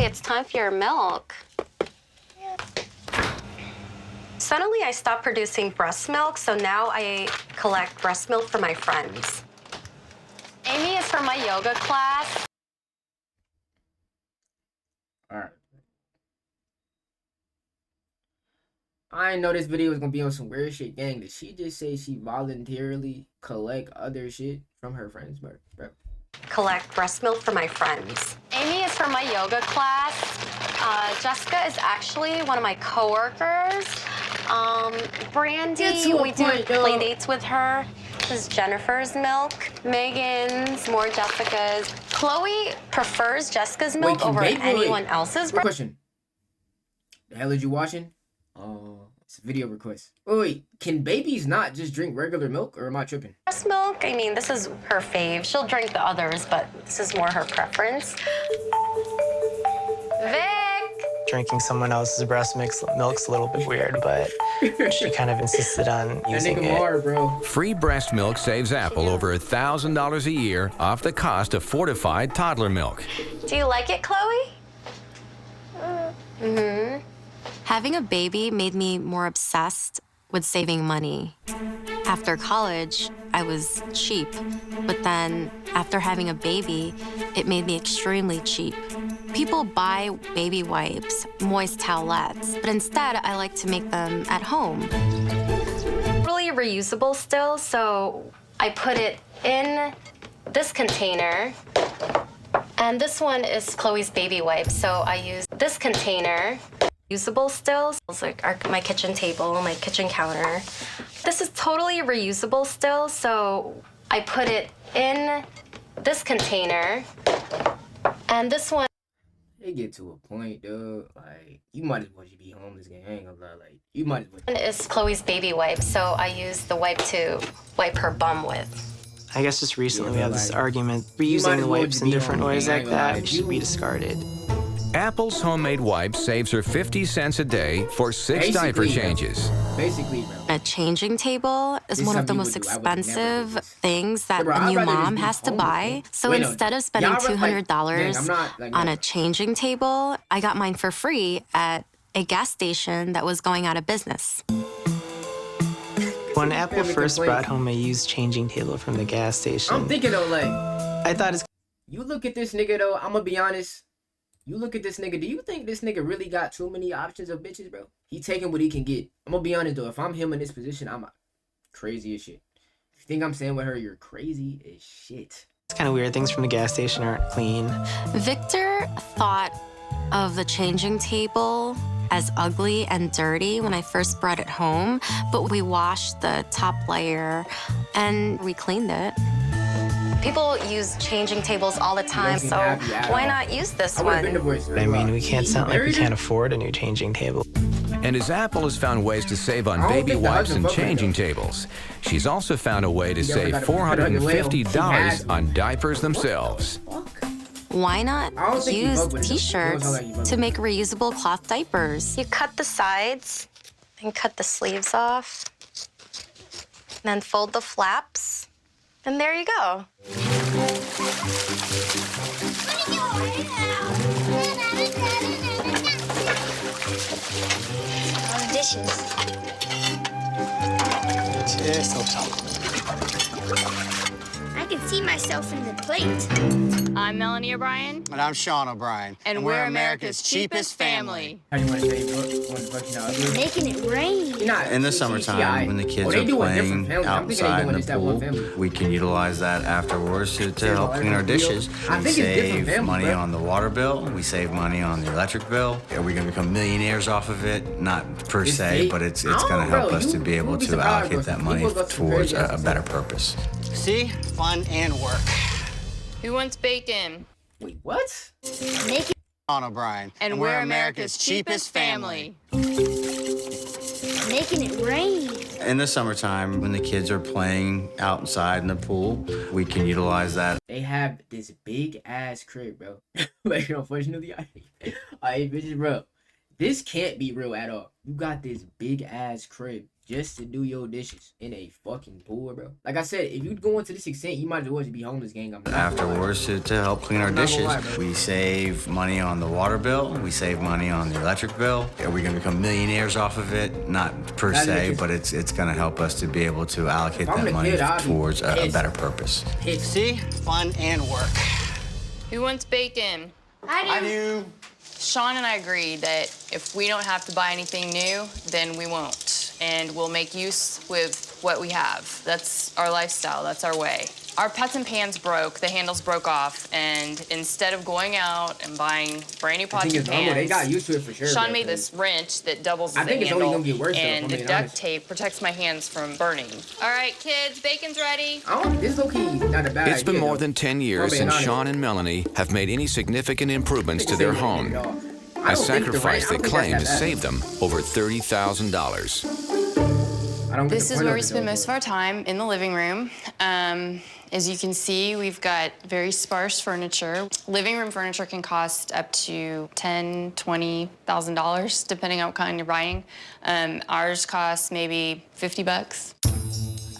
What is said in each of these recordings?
it's time for your milk. Suddenly, I stopped producing breast milk, so now I collect breast milk for my friends. Amy is from my yoga class. Alright. I didn't know this video was gonna be on some weird shit, gang. Did she just say she voluntarily collect other shit from her friends, bro? Collect breast milk for my friends. Amy is from my yoga class. Jessica is actually one of my coworkers. Brandy, we do play dates with her. This is Jennifer's milk. Megan's, more Jessica's. Chloe prefers Jessica's milk over anyone else's. Quick question. The hell are you watching? It's a video request. Wait, can babies not just drink regular milk, or am I tripping? Breast milk, I mean, this is her fave. She'll drink the others, but this is more her preference. Vic! Drinking someone else's breast milk's a little bit weird, but she kind of insisted on using it. More, bro. Free breast milk saves Apple over $1,000 a year off the cost of fortified toddler milk. Do you like it, Chloe? Mm-hmm. Having a baby made me more obsessed with saving money. After college, I was cheap, but then after having a baby, it made me extremely cheap. People buy baby wipes, moist towelettes, but instead I like to make them at home. Really reusable still, so I put it in this container. And this one is Chloe's baby wipes, so I use this container. Usable still. It's like my kitchen table, my kitchen counter. This is totally reusable still, so I put it in this container. And this one. It get to a point, dude. Like, you might as well just be homeless, gang. I ain't gonna lie. Like, you might as well. One is Chloe's baby wipe, so I use the wipe to wipe her bum with. I guess just recently we have this argument. Reusing the wipes in different ways like that should be discarded. Apple's homemade wipes saves her 50 cents a day for 6 diaper changes. Basically, bro. A changing table is one of the most expensive things that a new mom has to buy. So instead of spending $200 on a changing table, I got mine for free at a gas station that was going out of business. When Apple first brought home a used changing table from the gas station, I'm thinking though, like, I thought it's... You look at this nigga though, I'm gonna be honest. You look at this nigga, do you think this nigga really got too many options of bitches, bro? He taking what he can get. I'm gonna be honest though, if I'm him in this position, I'm crazy as shit. If you think I'm saying with her, you're crazy as shit. It's kind of weird. Things from the gas station aren't clean. Victor thought of the changing table as ugly and dirty when I first brought it home, but we washed the top layer and we cleaned it. People use changing tables all the time, so why not use this one? I mean, we can't sound like we can't afford a new changing table. And as Apple has found ways to save on baby wipes and changing tables, she's also found a way to save $450 on diapers themselves. Why not use t-shirts to make reusable cloth diapers? You cut the sides and cut the sleeves off, and then fold the flaps, and there you go. Dishes. I can see myself in the plate. I'm Melanie O'Brien. And I'm Sean O'Brien. And we're America's cheapest family. How do you want to say Making it rain. In the summertime, when the kids are playing outside in the pool, we can utilize that afterwards to help clean our dishes. We save money on the water bill. We save money on the electric bill. Are we going to become millionaires off of it? Not per se, but it's going to help us to be able to allocate that money towards a better purpose. See? Fun and work. Who wants bacon? Wait, what? Making Sean O'Brien. And we're America's cheapest family. Making it rain. In the summertime, when the kids are playing outside in the pool, we can utilize that. They have this big ass crib, bro. Like, unfortunately, bitches, bro. This can't be real at all. You got this big ass crib. just to do your dishes in a fucking pool, bro. Like I said, if you go into this extent, you might as well just be homeless, gang. Afterwards, to help clean our dishes, we save money on the water bill. We save money on the electric bill. Are we gonna become millionaires off of it? Not per se, but it's gonna help us to be able to allocate that money towards a better purpose. See? Fun and work. Who wants bacon? I do. Sean and I agreed that if we don't have to buy anything new, then we won't. And we'll make use with what we have. That's our lifestyle, that's our way. Our pots and pans broke, the handles broke off, and instead of going out and buying brand new pots and pans, they got used to it for sure. Sean made this wrench that doubles as a handle, only gonna get worse, and the duct tape protects my hands from burning. All right, kids, bacon's ready. This is okay, not a bad It's been more than 10 years since Sean and Melanie have made any significant improvements to their home. A sacrifice they claim has saved them over $30,000. This is where we spend most of our time, in the living room. As you can see, we've got very sparse furniture. Living room furniture can cost up to $10,000, $20,000, depending on what kind you're buying. Ours costs maybe $50.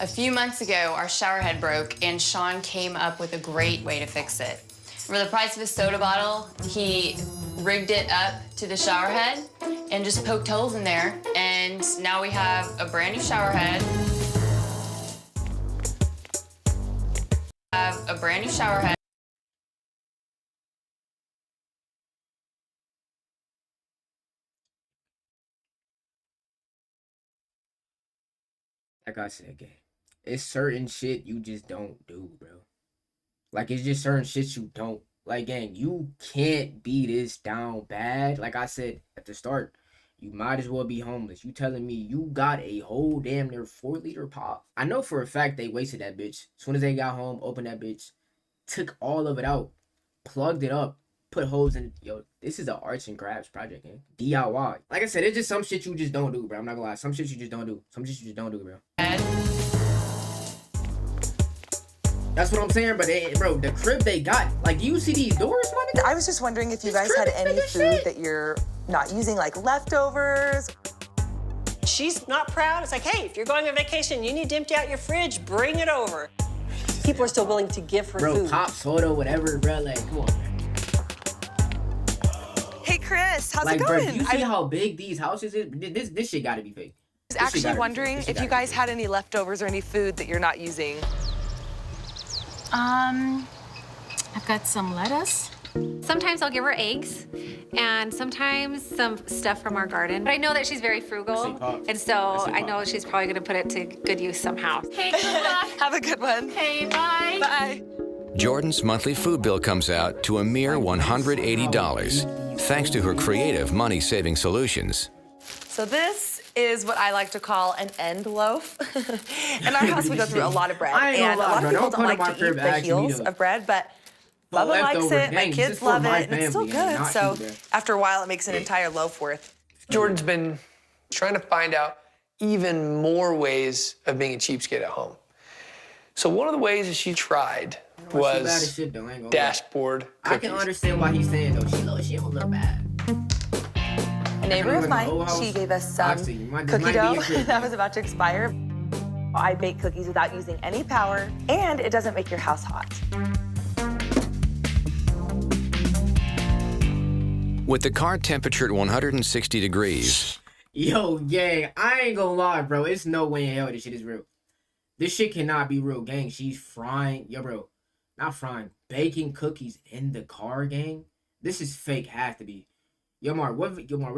A few months ago, our shower head broke, and Sean came up with a great way to fix it. For the price of a soda bottle, he rigged it up to the shower head and just poked holes in there. And now we have a brand new shower head. A brand new shower head. Like I said, gang, it's certain shit you just don't do, bro. Like, it's just certain shit you don't. Like, gang, you can't be this down bad. Like I said at the start, you might as well be homeless. You telling me you got a whole damn near 4-liter pop. I know for a fact they wasted that bitch. As soon as they got home, opened that bitch, took all of it out, plugged it up, put holes in it. Yo, this is an arts and crafts project, man. DIY. Like I said, it's just some shit you just don't do, bro. I'm not gonna lie. Some shit you just don't do. Some shit you just don't do, bro. That's what I'm saying, bro, the crib they got, like, do you see these doors, man? I was just wondering if you guys had any food that you're not using, like leftovers. She's not proud. It's like, hey, if you're going on vacation, you need to empty out your fridge, bring it over. People are still willing to give her food. Bro, pop, soda, whatever, bro, like, come on, man. Hey, Chris, how's like, it going? Bro, you see how big these houses is? This shit gotta be fake. I was actually wondering if you guys had any leftovers or any food that you're not using. I've got some lettuce. Sometimes I'll give her eggs, and sometimes some stuff from our garden. But I know that she's very frugal, and so I know she's probably gonna put it to good use somehow. Hey, good luck. Have a good one. Hey, bye. Bye. Jordan's monthly food bill comes out to a mere $180, thanks to her creative money-saving solutions. So this is what I like to call an end loaf. In our house, we go through a lot of bread, and a lot of people don't like to eat the heels of bread, but Bubba likes it, my kids love it, and it's still good. So after a while, it makes an entire loaf worth. Jordan's been trying to find out even more ways of being a cheapskate at home. So one of the ways that she tried was dashboard cookies. I can understand why he's saying, though, she don't look bad. A neighbor of mine, she gave us some cookie dough that was about to expire. I bake cookies without using any power, and it doesn't make your house hot. With the car temperature at 160 degrees. Yo, gang, I ain't gonna lie, bro. It's no way in hell this shit is real. This shit cannot be real, gang. She's frying, yo, bro. Not frying, baking cookies in the car, gang. This is fake, has to be. Yo, Mar, where do you find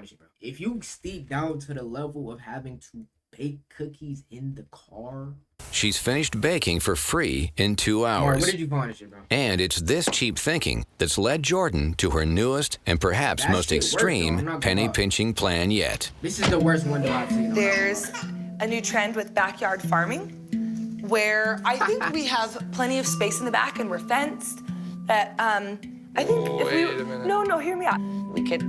this shit, bro? If you steep down to the level of having to bake cookies in the car. She's finished baking for free in 2 hours. Mar, where did you find this shit, bro? And it's this cheap thinking that's led Jordan to her newest and perhaps most extreme penny-pinching plan yet. This is the worst one that I've seen. There's a new trend with backyard farming, where I think we have plenty of space in the back and we're fenced. I think no, hear me out. We could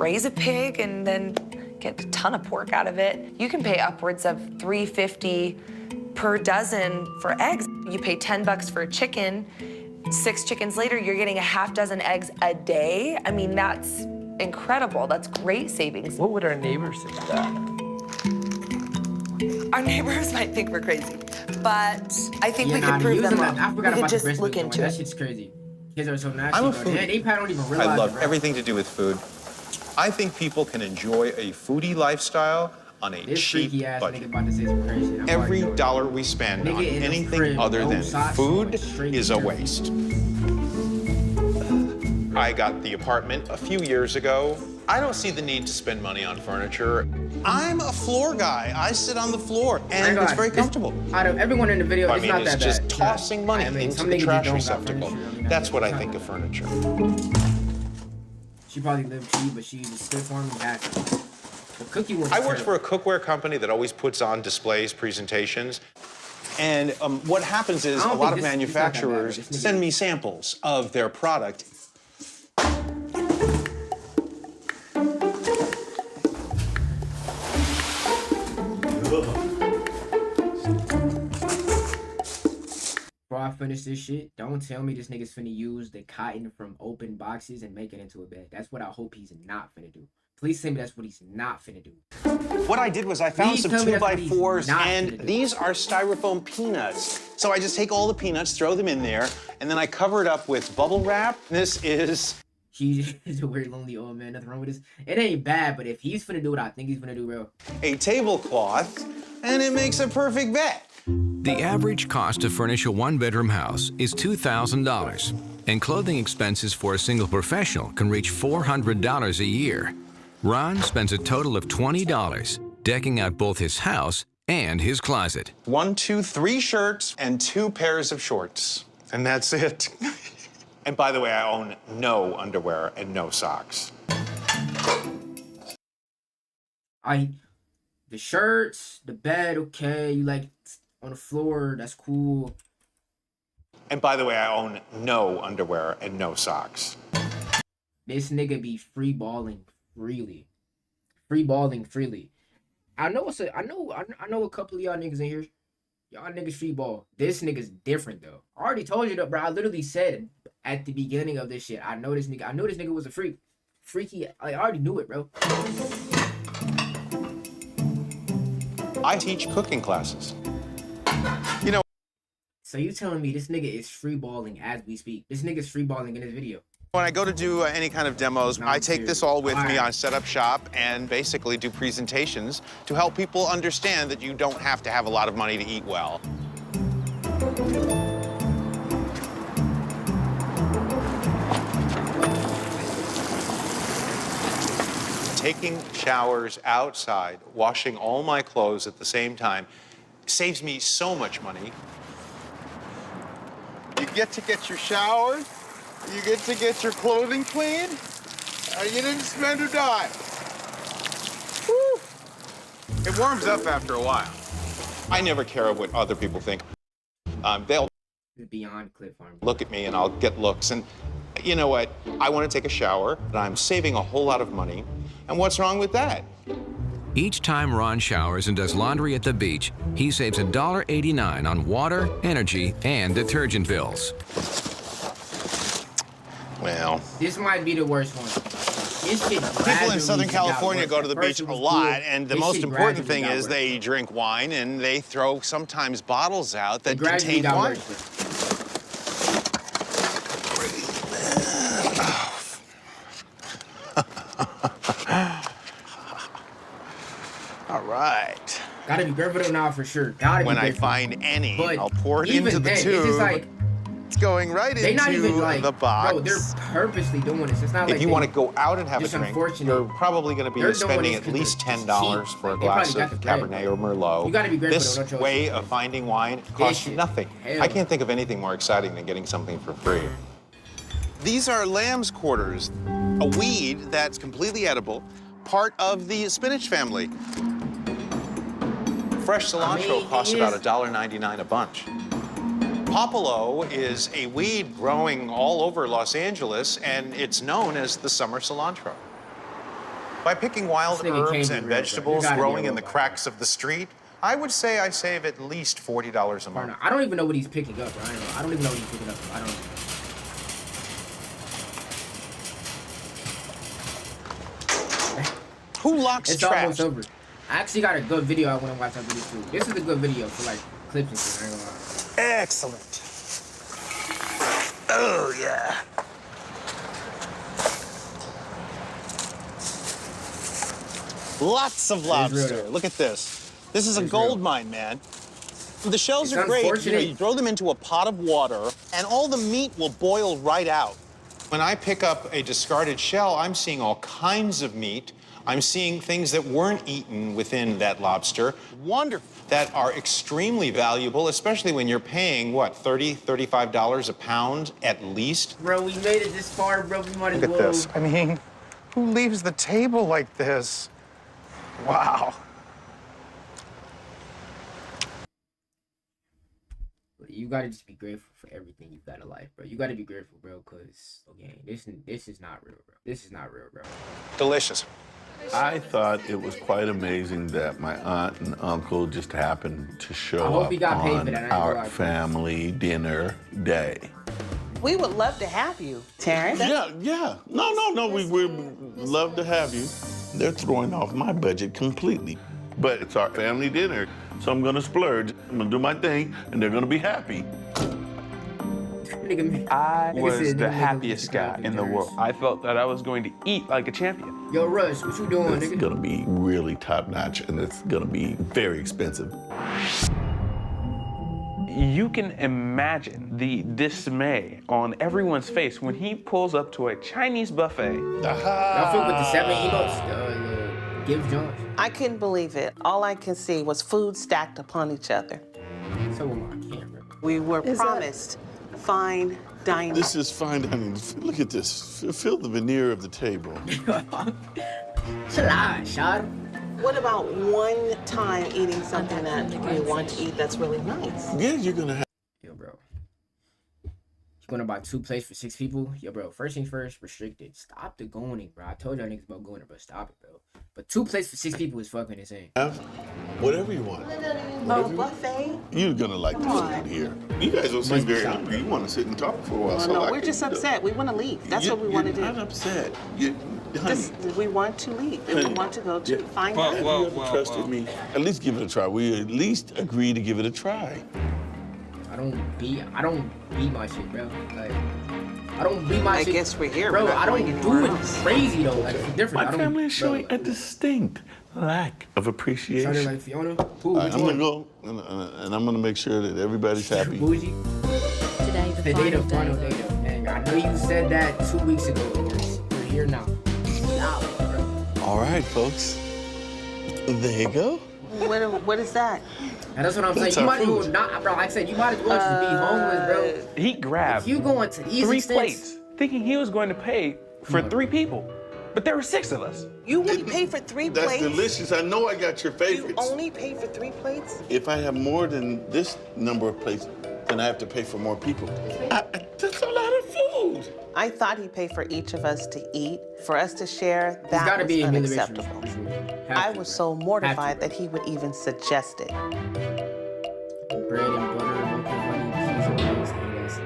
raise a pig and then get a ton of pork out of it. You can pay upwards of $3.50 per dozen for eggs. You pay $10 for a chicken. 6 chickens later, you're getting a half dozen eggs a day. I mean, that's incredible. That's great savings. What would our neighbors think of that? Our neighbors might think we're crazy, but I think we nah, can prove them I wrong. forgot We about could just the breast look milk into That it. shit's crazy. Kids are so nasty. They probably don't even realize I love it, everything to do with food. I think people can enjoy a foodie lifestyle on a This cheap freaky ass budget. nigga about to say some crazy shit. I'm Every already dollar we spend Nigga on in the anything crib, other no than socks food on, straight is a to your waste. I got the apartment a few years ago. I don't see the need to spend money on furniture. I'm a floor guy. I sit on the floor, and it's very comfortable. Out of everyone in the video, I it's mean, not it's that just bad. tossing money into some the niggas trash just don't got receptacle. furniture. I mean, That's what I it's think not- of furniture. She probably lived cheap, but she was stiff on me back. The cookie one. I worked for a cookware company that always puts on displays, presentations. And what happens is a lot of manufacturers send me samples of their product. Before I finish this shit, don't tell me this nigga's finna use the cotton from open boxes and make it into a bed. That's what I hope he's not finna do. Please tell me that's what he's not finna do. What I did was I found Please some tell me that's what he's 2x4s, not and finna do. these are styrofoam peanuts. So I just take all the peanuts, throw them in there, and then I cover it up with bubble wrap. This is... He is a weird, lonely old man. Nothing wrong with this. It ain't bad, but if he's finna do what I think he's finna do, bro. a tablecloth, and it makes a perfect bed. The average cost to furnish a one-bedroom house is $2,000, and clothing expenses for a single professional can reach $400 a year. Ron spends a total of $20 decking out both his house and his closet. 1, 2, 3 shirts and 2 pairs of shorts. And that's it. And by the way, I own no underwear and no socks. The shirts, the bed, okay. You like on the floor, that's cool. And by the way, I own no underwear and no socks. This nigga be free balling freely. Free balling freely. I know a couple of y'all niggas in here. Y'all niggas free ball. This nigga's different though. I already told you that, bro. I literally said at the beginning of this shit, I know this nigga was a freak. Freaky, I already knew it, bro. I teach cooking classes. You know. So you telling me this nigga is free balling as we speak? This nigga's free balling in this video. When I go to do any kind of demos, I take this all with me. I set up shop and basically do presentations to help people understand that you don't have to have a lot of money to eat well. Taking showers outside, washing all my clothes at the same time, saves me so much money. You get to get your shower, you get to get your clothing clean, and you didn't spend a dime. Woo. It warms up after a while. I never care what other people think. They'll beyond clip farm. Look at me and I'll get looks. And you know what? I want to take a shower, and I'm saving a whole lot of money. And what's wrong with that? Each time Ron showers and does laundry at the beach, he saves $1.89 on water, energy, and detergent bills. Well, this might be the worst one. People in Southern California go to the beach a lot, and the most important thing is they drink wine, and they throw sometimes bottles out that contain wine. All right. Gotta be barefoot now for sure. Gotta be when I barefoot. find any, But I'll pour it even into the then, tube. It's just like, it's going right they into not even like, the box. bro, they're purposely doing this. It's not like if you want to go out and have a just drink, unfortunate. you're probably going to be They're spending doing at this least 'cause it's $10 cheap. for a They glass probably of got the bread, Cabernet or Merlot. You gotta be grateful This though, no choice. way of finding wine costs you nothing. Hell. I can't think of anything more exciting than getting something for free. These are lamb's quarters, a weed that's completely edible, part of the spinach family. Fresh cilantro costs about $1.99 a bunch. Popolo is a weed growing all over Los Angeles, and it's known as the summer cilantro. By picking wild herbs and vegetables growing in the cracks of the street, I would say I save at least $40 a month. I don't even know what he's picking up. I don't even know what he's picking up. I don't know. Who locks It's trash? almost over. I actually got a good video I want to watch that video too. This is a good video for like clips and shit, I ain't gonna lie. Excellent. Oh, yeah. Lots of lobster. Look at this. This is a gold mine, man. The shells are great. You know, you throw them into a pot of water, and all the meat will boil right out. When I pick up a discarded shell, I'm seeing all kinds of meat. I'm seeing things that weren't eaten within that lobster. Wonderful. That are extremely valuable, especially when you're paying, what, $30, $35 a pound at least? Bro, we made it this far, bro. We might as well. Look at this. I mean, who leaves the table like this? Wow. You gotta just be grateful for everything you got in life, bro. You gotta be grateful, bro, because, okay, this is not real, bro. This is not real, bro. Delicious. I thought it was quite amazing that my aunt and uncle just happened to show up on our family dinner day. We would love to have you, Terrence. Yeah. No. We would love to have you. They're throwing off my budget completely. But it's our family dinner, so I'm gonna splurge. I'm gonna do my thing, and they're gonna be happy. I was the happiest guy in the world. I felt that I was going to eat like a champion. Yo, Rush, what you doing, It's gonna be really top-notch, and it's gonna be very expensive. You can imagine the dismay on everyone's face when he pulls up to a Chinese buffet. Y'all feel with the 7 emotes, Give Jones. I couldn't believe it. All I can see was food stacked upon each other. So am I, camera. We were promised fine dining. This is fine dining. Look at this. Feel the veneer of the table. Chill out, Shad. What about one time eating something that you want to eat that's really nice? Yeah, you're gonna have. Yo, bro. You're gonna buy 2 plates for 6 people? Yo, bro, first things first, restricted. Stop the going, bro. I told y'all niggas about going, bro. Stop it, bro. But 2 plates for 6 people is fucking insane. Whatever you want. Oh, buffet? You're gonna like the food here. You guys don't seem very hungry. You want to sit and talk for a while. No, we're just upset. We want to leave. That's what we want to do. You're not upset. We want to leave. We want to go to fine dining. You ever trusted me? At least give it a try. We at least agree to give it a try. I don't beat my shit, bro. Like, I don't beat my shit. I guess we're here. Bro, I don't do it crazy, though. Like, it's different. My family is showing a distinct lack of appreciation. Sounded like Fiona. I'm gonna go, and I'm gonna make sure that everybody's happy. Bougie. Today, the final day, though. And I know you said that 2 weeks ago. You're here now. All right, folks. There you go. What is that? And that's what I'm saying. You might as well not, bro. Like I said, you might as well just be homeless, bro. He grabbed if you going to these 3 extents, plates, thinking he was going to pay for 3 people. But there were 6 of us. You only pay for 3 plates? That's delicious. I know I got your favorites. You only pay for 3 plates? If I have more than this number of plates, then I have to pay for more people. That's a lot of food. I thought he'd pay for each of us to eat. For us to share, that was unacceptable. I was so mortified that he would even suggest it. Bread and butter, honey, cheese and eggs, and that's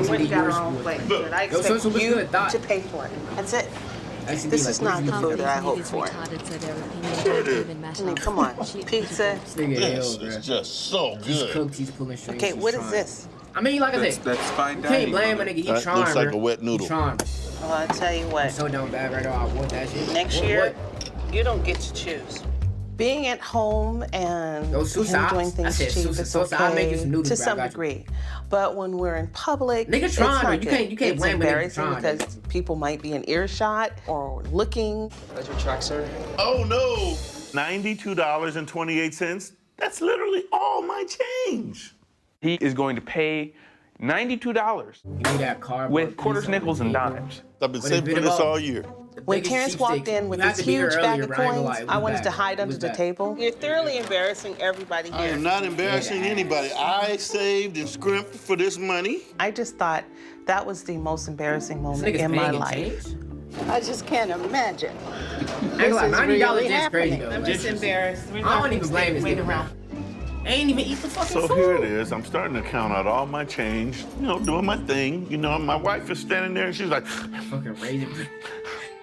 nice. We got our own plate, but I expect you to pay for it. That's it. This is not the food that I hoped for. I mean, come on, pizza. This is just so good. He's cooked, he's pulling strings. Okay, what is this? I mean, like I said, that's fine you can't blame a nigga. He trying. Looks like a wet noodle. He trying. Well, I'll tell you what. I'm so down bad right now. I want that shit. Next year, you don't get to choose. Being at home and doing things cheap is okay to some degree. But when we're in public, nigga it's trying, not you good. can't It's blame embarrassing because people might be in earshot or looking. That's your track, sir? Oh, no. $92.28. That's literally all my change. He is going to pay $92 with quarters, nickels, and dimes. I've been saving for this all year. When Terrence walked in with this huge bag of coins, I wanted to hide under the table. You're thoroughly embarrassing everybody here. I am not embarrassing anybody. I saved and scrimped for this money. I just thought that was the most embarrassing moment in my life. I just can't imagine. This is $90 is crazy, though. I'm just embarrassed. I don't even blame this nigga. I ain't even eat the fucking food. So here it is. I'm starting to count out all my change, doing my thing. My wife is standing there and she's like, fucking raising.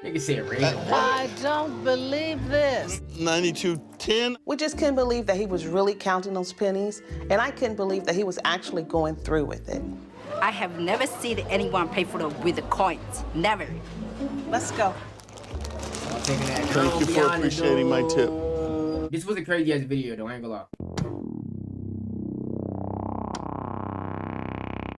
Nigga said Reagan. I don't believe this. 92.10. We just couldn't believe that he was really counting those pennies, and I couldn't believe that he was actually going through with it. I have never seen anyone pay for it with the coins. Never. Let's go. Thank you for appreciating my tip. This was a crazy ass video though, I ain't gonna lie.